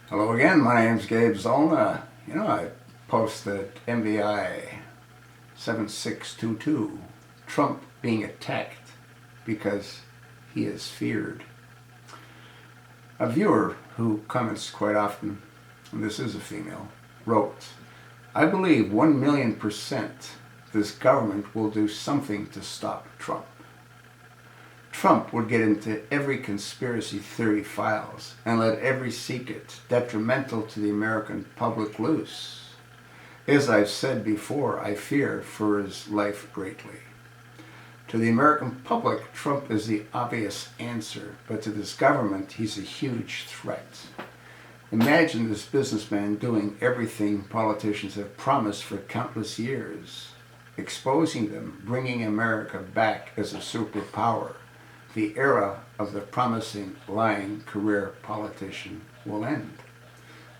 Hello again, my name's Gabe Zollner. I posted MVI 7622, Trump being attacked because he is feared. A viewer who comments quite often, and this is a female, wrote, I believe 1,000,000% this government will do something to stop Trump. Trump would get into every conspiracy theory files and let every secret detrimental to the American public loose. As I've said before, I fear for his life greatly. To the American public, Trump is the obvious answer, but to this government, he's a huge threat. Imagine this businessman doing everything politicians have promised for countless years, exposing them, bringing America back as a superpower. The era of the promising, lying career politician will end.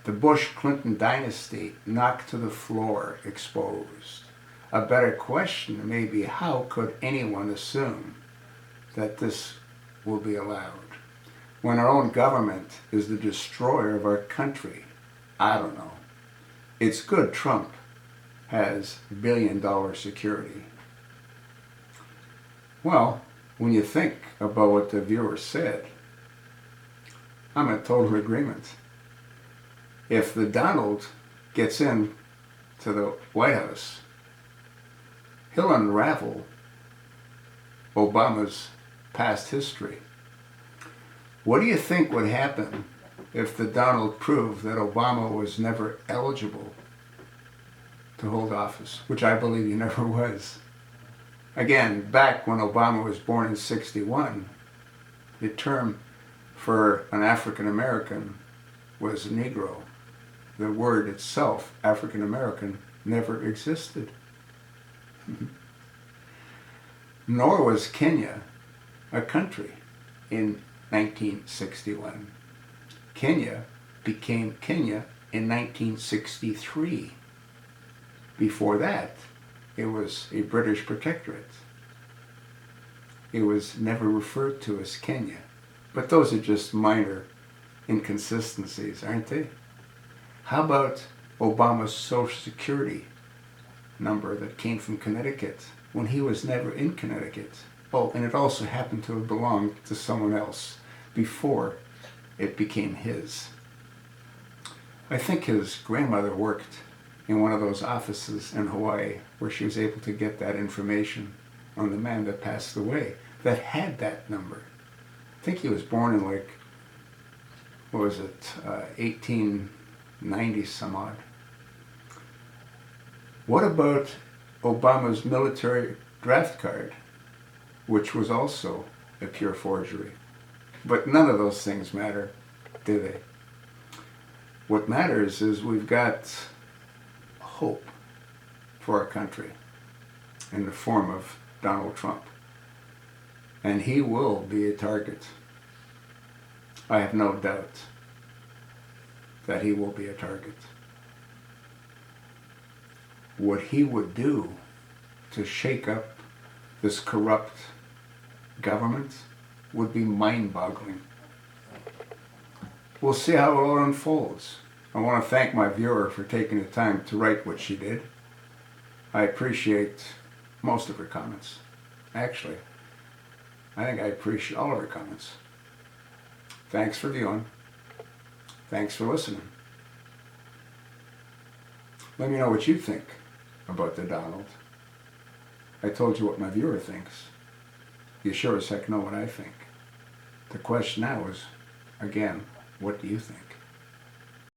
The Bush-Clinton dynasty knocked to the floor, exposed. A better question may be, how could anyone assume that this will be allowed? When our own government is the destroyer of our country, I don't know. It's good Trump has billion-dollar security. Well, when you think about what the viewer said, I'm in total agreement. If the Donald gets in to the White House, he'll unravel Obama's past history. What do you think would happen if the Donald proved that Obama was never eligible to hold office, which I believe he never was? Again, back when Obama was born in '61, the term for an African American was Negro. The word itself, African American, never existed. Nor was Kenya a country in 1961. Kenya became Kenya in 1963. Before that, it was a British protectorate. It was never referred to as Kenya. But those are just minor inconsistencies, aren't they? How about Obama's Social Security number that came from Connecticut when he was never in Connecticut? Oh, and it also happened to have belonged to someone else before it became his. I think his grandmother worked in one of those offices in Hawaii where she was able to get that information on the man that passed away that had that number. I think he was born in 1890 some odd. What about Obama's military draft card, which was also a pure forgery? But none of those things matter, do they? What matters is we've got hope for our country in the form of Donald Trump. And he will be a target. I have no doubt that he will be a target. What he would do to shake up this corrupt government would be mind-boggling. We'll see how it all unfolds. I want to thank my viewer for taking the time to write what she did. I appreciate most of her comments. Actually, I think I appreciate all of her comments. Thanks for viewing. Thanks for listening. Let me know what you think about the Donald. I told you what my viewer thinks. You sure as heck know what I think. The question now is, again, what do you think?